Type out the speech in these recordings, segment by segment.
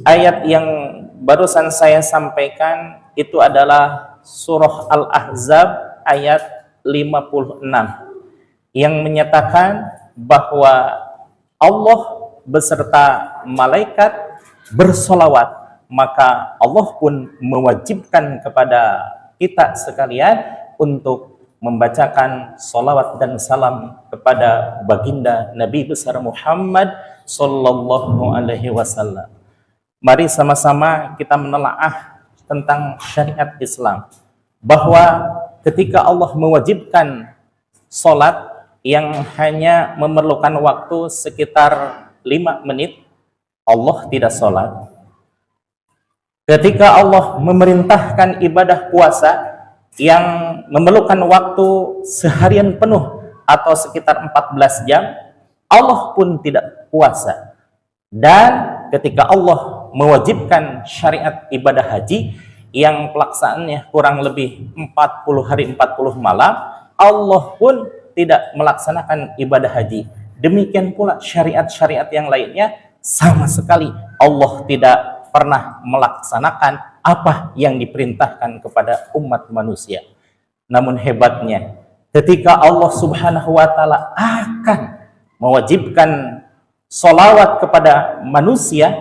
Ayat yang barusan saya sampaikan itu adalah surah Al-Ahzab ayat 56 yang menyatakan bahwa Allah beserta malaikat bersolawat, maka Allah pun mewajibkan kepada kita sekalian untuk membacakan solawat dan salam kepada baginda Nabi besar Muhammad sallallahu alaihi wasallam. Mari sama-sama kita menelaah tentang syariat Islam, bahwa ketika Allah mewajibkan solat yang hanya memerlukan waktu sekitar 5 menit, Allah tidak solat. Ketika Allah memerintahkan ibadah puasa yang memerlukan waktu seharian penuh atau sekitar 14 jam, Allah pun tidak puasa. Dan ketika Allah mewajibkan syariat ibadah haji yang pelaksanaannya kurang lebih 40 hari 40 malam, Allah pun tidak melaksanakan ibadah haji. Demikian pula syariat-syariat yang lainnya, sama sekali Allah tidak pernah melaksanakan apa yang diperintahkan kepada umat manusia. Namun hebatnya, ketika Allah subhanahu wa ta'ala akan mewajibkan sholawat kepada manusia,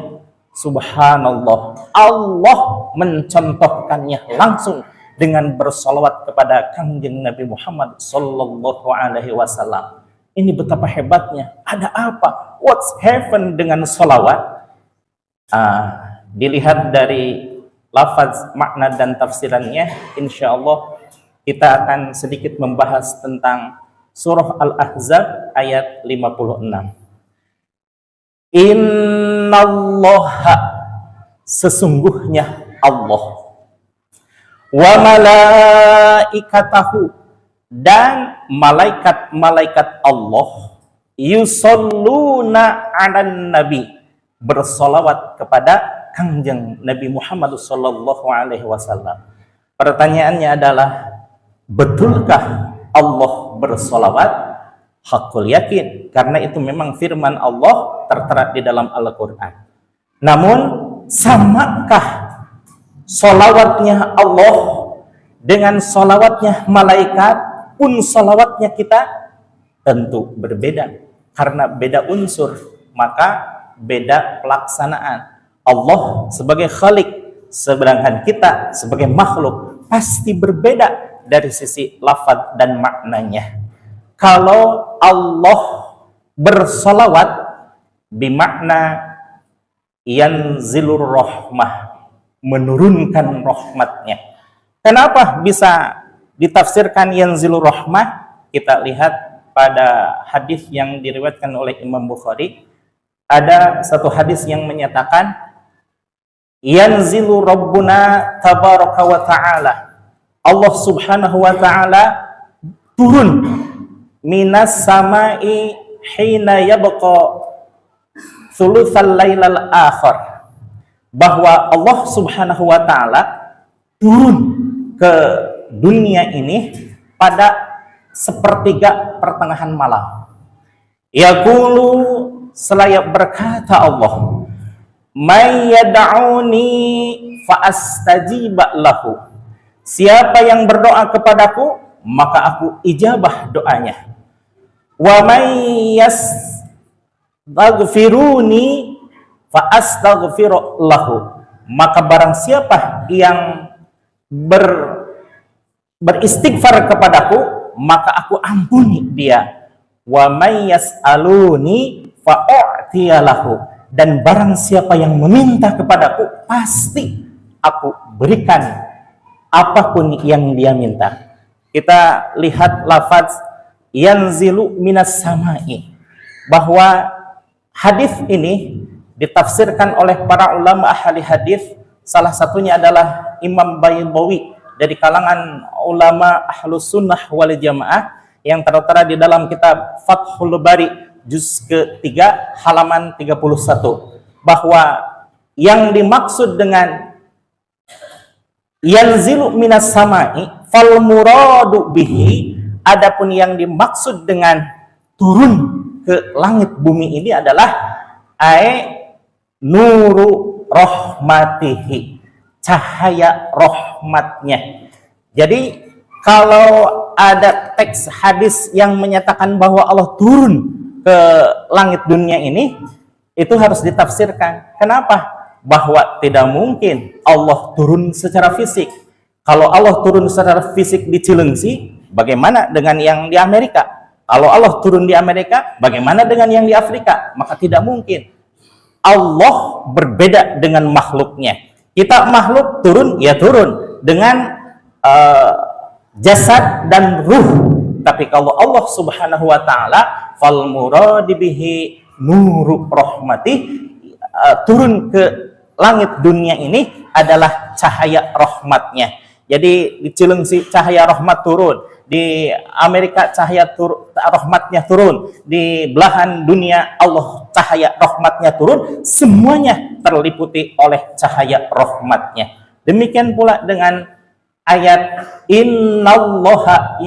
subhanallah, Allah mencontohkannya langsung dengan bersolawat kepada kanjeng Nabi Muhammad sallallahu alaihi wasallam. Ini betapa hebatnya. Ada apa? What's happen dengan solawat? Dilihat dari lafaz, makna dan tafsirannya, insya Allah kita akan sedikit membahas tentang surah Al-Ahzab ayat 56. Innallaha, sesungguhnya Allah, wa malaikatahu, dan malaikat-malaikat Allah, yusalluna 'alan nabi, bersolawat kepada kanjeng Nabi Muhammad sallallahu alaihi wasallam. Pertanyaannya adalah, betulkah Allah bersolawat? Hakul yakin, karena itu memang firman Allah tertera di dalam Al-Quran. Namun, samakah solawatnya Allah dengan solawatnya malaikat pun solawatnya kita? Tentu berbeda, karena beda unsur, maka beda pelaksanaan. Allah sebagai khalik, sedangkan kita sebagai makhluk pasti berbeda dari sisi lafaz dan maknanya. Kalau Allah bersolawat bimakna yanzilur rahmah, menurunkan rahmatnya. Kenapa bisa ditafsirkan yanzilur rahmah? Kita lihat pada hadis yang diriwayatkan oleh Imam Bukhari. Ada satu hadis yang menyatakan yanzilu rabbuna tabaraka wa ta'ala, Allah subhanahu wa ta'ala turun minas samai hina yabqa thulutsal lailal akhir, bahwa Allah subhanahu wa ta'ala turun ke dunia ini pada sepertiga pertengahan malam. Yaqulu, selaya berkata Allah, may yad'uni fa astajiba lahu, siapa yang berdoa kepadaku maka aku ijabah doanya. Wa may yastaghfiruni fa astaghfiru lahu, maka barang siapa yang beristighfar kepadaku maka aku ampuni dia. Wa may yas'aluni fa u'tiya lahu, dan barang siapa yang meminta kepadaku pasti aku berikan apapun yang dia minta. Kita lihat lafaz yanzilu minas samai, bahwa hadis ini ditafsirkan oleh para ulama ahli hadis. Salah satunya adalah Imam Baydawi dari kalangan ulama ahlus sunnah wal jamaah, yang tertera di dalam kitab Fathul Bari juz ke-3 halaman 31, bahwa yang dimaksud dengan yanzilu minas samai fal muradu bihi, adapun yang dimaksud dengan turun ke langit bumi ini adalah nuru rahmatihi, cahaya rahmatnya. Jadi kalau ada teks hadis yang menyatakan bahwa Allah turun ke langit dunia ini, itu harus ditafsirkan. Kenapa? Bahwa tidak mungkin Allah turun secara fisik. Kalau Allah turun secara fisik di Cilengsi, bagaimana dengan yang di Amerika? Kalau Allah turun di Amerika, bagaimana dengan yang di Afrika? Maka tidak mungkin. Allah berbeda dengan makhluknya. Kita makhluk turun, ya turun dengan jasad dan ruh. Tapi kalau Allah Subhanahu wa taala, fal muradi bihi nuru rahmati, turun ke langit dunia ini adalah cahaya rahmatnya. Jadi di Cilengsi cahaya rahmat turun, di Amerika cahaya rahmatnya turun, di belahan dunia Allah cahaya rahmatnya turun, semuanya terliputi oleh cahaya rahmatnya. Demikian pula dengan ayat innallaha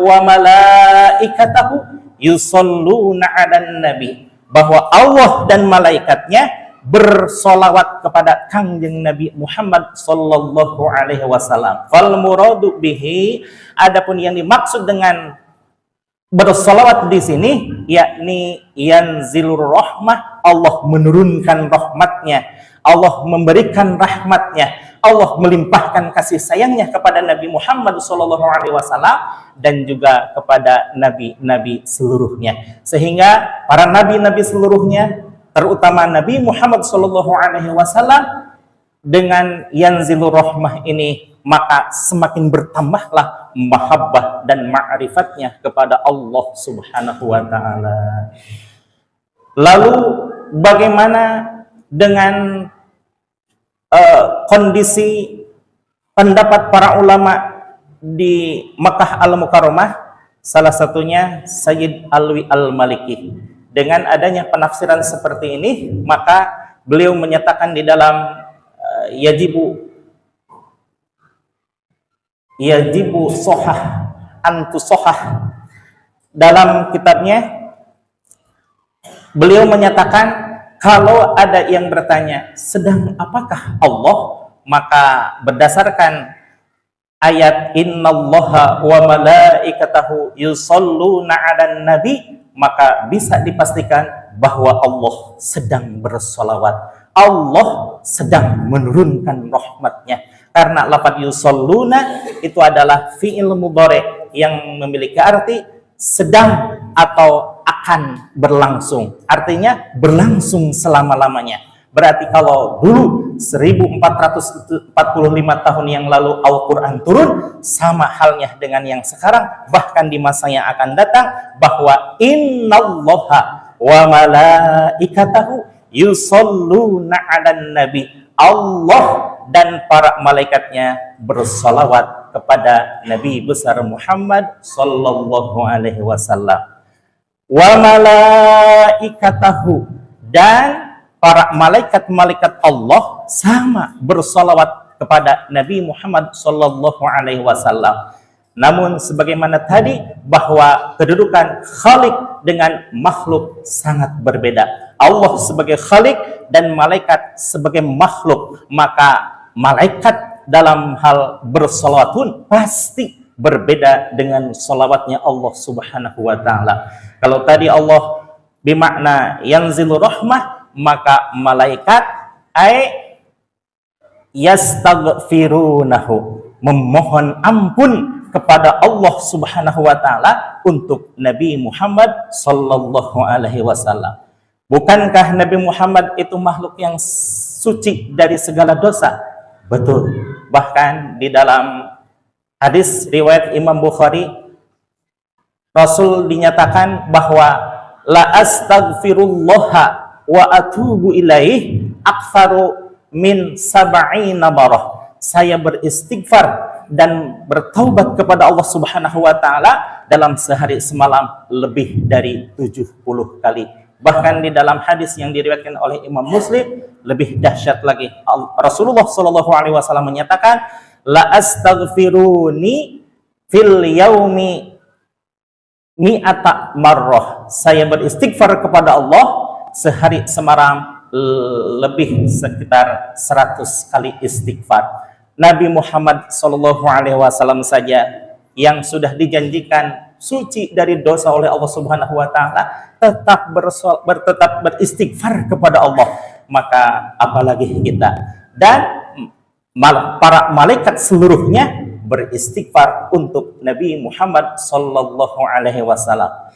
wa malaikatahu yusalluna 'alan nabi, bahwa Allah dan malaikatnya bersolawat kepada Kangjeng Nabi Muhammad sallallahu alaihi wasallam. Fal muradu bihi, adapun yang dimaksud dengan bersolawat di sini yakni yanzilur rahmah, Allah menurunkan rahmatnya, Allah memberikan rahmatnya, Allah melimpahkan kasih sayangnya kepada Nabi Muhammad sallallahu alaihi wasallam dan juga kepada nabi-nabi seluruhnya. Sehingga para nabi-nabi seluruhnya, terutama Nabi Muhammad sallallahu alaihi wasallam, dengan yanzilur rahmah ini maka semakin bertambahlah mahabbah dan ma'rifatnya kepada Allah Subhanahu wa taala. Lalu bagaimana dengan kondisi pendapat para ulama di Makkah Al-Mukarramah? Salah satunya Sayyid Alwi Al-Maliki. Dengan adanya penafsiran seperti ini, maka beliau menyatakan di dalam yajibu sohah antu sohah, dalam kitabnya beliau menyatakan kalau ada yang bertanya sedang apakah Allah, maka berdasarkan ayat innallaha wa malaikatahu yusalluna 'alan nabi, maka bisa dipastikan bahwa Allah sedang bersolawat, Allah sedang menurunkan rahmatnya. Karena lafaz yusalluna itu adalah fi'il mudhari yang memiliki arti sedang atau akan berlangsung. Artinya berlangsung selama-lamanya. Berarti kalau dulu 1445 tahun yang lalu Al-Quran turun, sama halnya dengan yang sekarang, bahkan di masa yang akan datang, bahwa innallaha wa malaikatahu yusalluna 'alan nabi, Allah dan para malaikatnya bersalawat kepada Nabi besar Muhammad sallallahu alaihi wasallam. Wa malaikatahu, dan para malaikat-malaikat Allah sama bersalawat kepada Nabi Muhammad sallallahu alaihi wasallam. Namun sebagaimana tadi bahwa kedudukan Khalik dengan makhluk sangat berbeda. Allah sebagai Khalik dan malaikat sebagai makhluk, maka malaikat dalam hal bersalawat pun pasti berbeda dengan salawatnya Allah Subhanahu wa taala. Kalau tadi Allah bermakna yanzilur rahmah, maka malaikat yastaghfirunahu, memohon ampun kepada Allah Subhanahu wa taala untuk Nabi Muhammad sallallahu alaihi wasallam. Bukankah Nabi Muhammad itu makhluk yang suci dari segala dosa? Betul. Bahkan di dalam hadis riwayat Imam Bukhari, Rasul dinyatakan bahwa la astaghfirullaha wa atubu ilaih aktsaru min sab'ina marah. Saya beristighfar dan bertaubat kepada Allah Subhanahu wa taala dalam sehari semalam lebih dari 70 kali. Bahkan di dalam hadis yang diriwayatkan oleh Imam Muslim lebih dahsyat lagi. Rasulullah sallallahu alaihi wasallam menyatakan la astaghfiruni fil yaumi mi'ata marrah. Saya beristighfar kepada Allah sehari semalam lebih sekitar 100 kali istighfar. Nabi Muhammad SAW saja yang sudah dijanjikan suci dari dosa oleh Allah Subhanahu wa taala tetap beristighfar kepada Allah, maka apalagi kita. Dan para malaikat seluruhnya beristighfar untuk Nabi Muhammad SAW.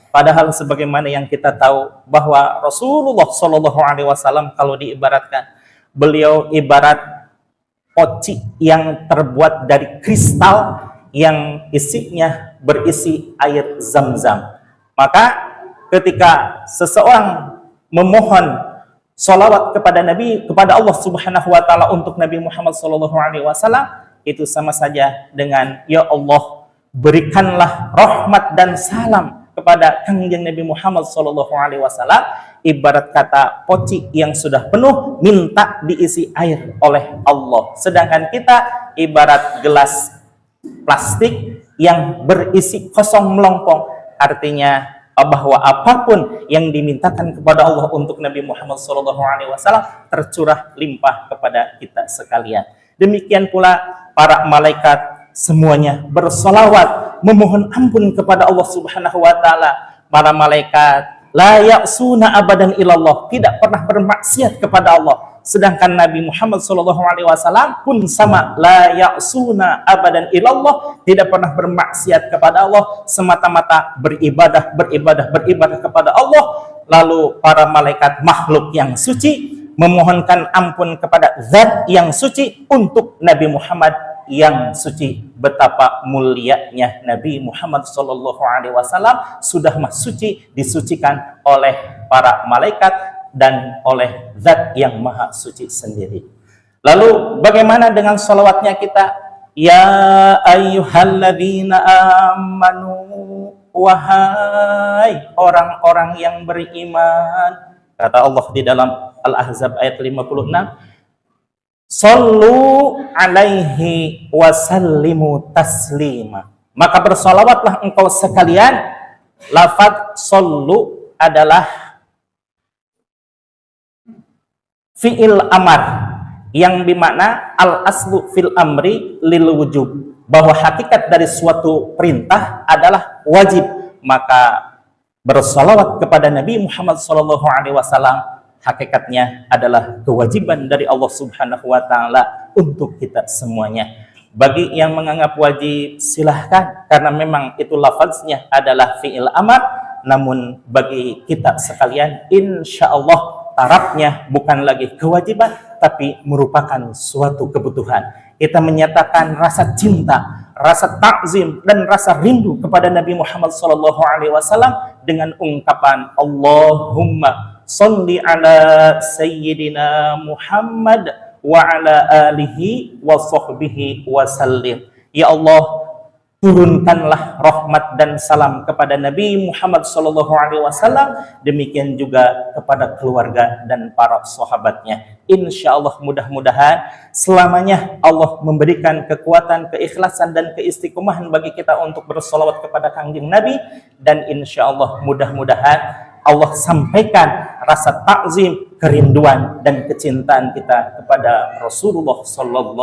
Padahal sebagaimana yang kita tahu bahwa Rasulullah SAW kalau diibaratkan, beliau ibarat poci yang terbuat dari kristal yang isinya berisi air zam-zam. Maka ketika seseorang memohon sholawat kepada Allah Subhanahu wa taala untuk Nabi Muhammad SAW, itu sama saja dengan ya Allah, berikanlah rahmat dan salam kepada Kangjeng Nabi Muhammad SAW. Ibarat kata poci yang sudah penuh minta diisi air oleh Allah, sedangkan kita ibarat gelas plastik yang berisi kosong melompong. Artinya bahwa apapun yang dimintakan kepada Allah untuk Nabi Muhammad SAW tercurah limpah kepada kita sekalian. Demikian pula para malaikat semuanya bersolawat memohon ampun kepada Allah Subhanahu wa taala. Para malaikat la ya'suna abadan ilallah, tidak pernah bermaksiat kepada Allah. Sedangkan Nabi Muhammad SAW pun sama, la ya'suna abadan ilallah, tidak pernah bermaksiat kepada Allah, semata-mata beribadah kepada Allah. Lalu para malaikat makhluk yang suci memohonkan ampun kepada zat yang suci untuk Nabi Muhammad yang suci. Betapa mulianya Nabi Muhammad SAW sudah suci, disucikan oleh para malaikat dan oleh zat yang maha suci sendiri. Lalu bagaimana dengan sholawatnya kita? Ya ayyuhalladzina amanu, wahai orang-orang yang beriman, kata Allah di dalam Al-Ahzab ayat 56, sallu alaihi wasallimu taslima. Maka bersolawatlah engkau sekalian. Lafaz sallu adalah fi'il amar yang bermakna al aslu fil amri lil wujub, bahwa hakikat dari suatu perintah adalah wajib. Maka bersolawat kepada Nabi Muhammad SAW hakikatnya adalah kewajiban dari Allah Subhanahu wa taala untuk kita semuanya. Bagi yang menganggap wajib silahkan, karena memang itu lafaznya adalah fi'il amar. Namun bagi kita sekalian, insya Allah tarafnya bukan lagi kewajiban, tapi merupakan suatu kebutuhan. Kita menyatakan rasa cinta, rasa takzim, dan rasa rindu kepada Nabi Muhammad SAW dengan ungkapan Allahumma sholli ala sayyidina Muhammad wa ala alihi wa sahbihi wa sallim. Ya Allah, turunkanlah rahmat dan salam kepada Nabi Muhammad SAW, demikian juga kepada keluarga dan para sahabatnya. Insya Allah mudah-mudahan selamanya Allah memberikan kekuatan, keikhlasan, dan keistiqomahan bagi kita untuk bersolawat kepada Kangjeng Nabi. Dan insya Allah mudah-mudahan Allah sampaikan rasa takzim, kerinduan, dan kecintaan kita kepada Rasulullah SAW.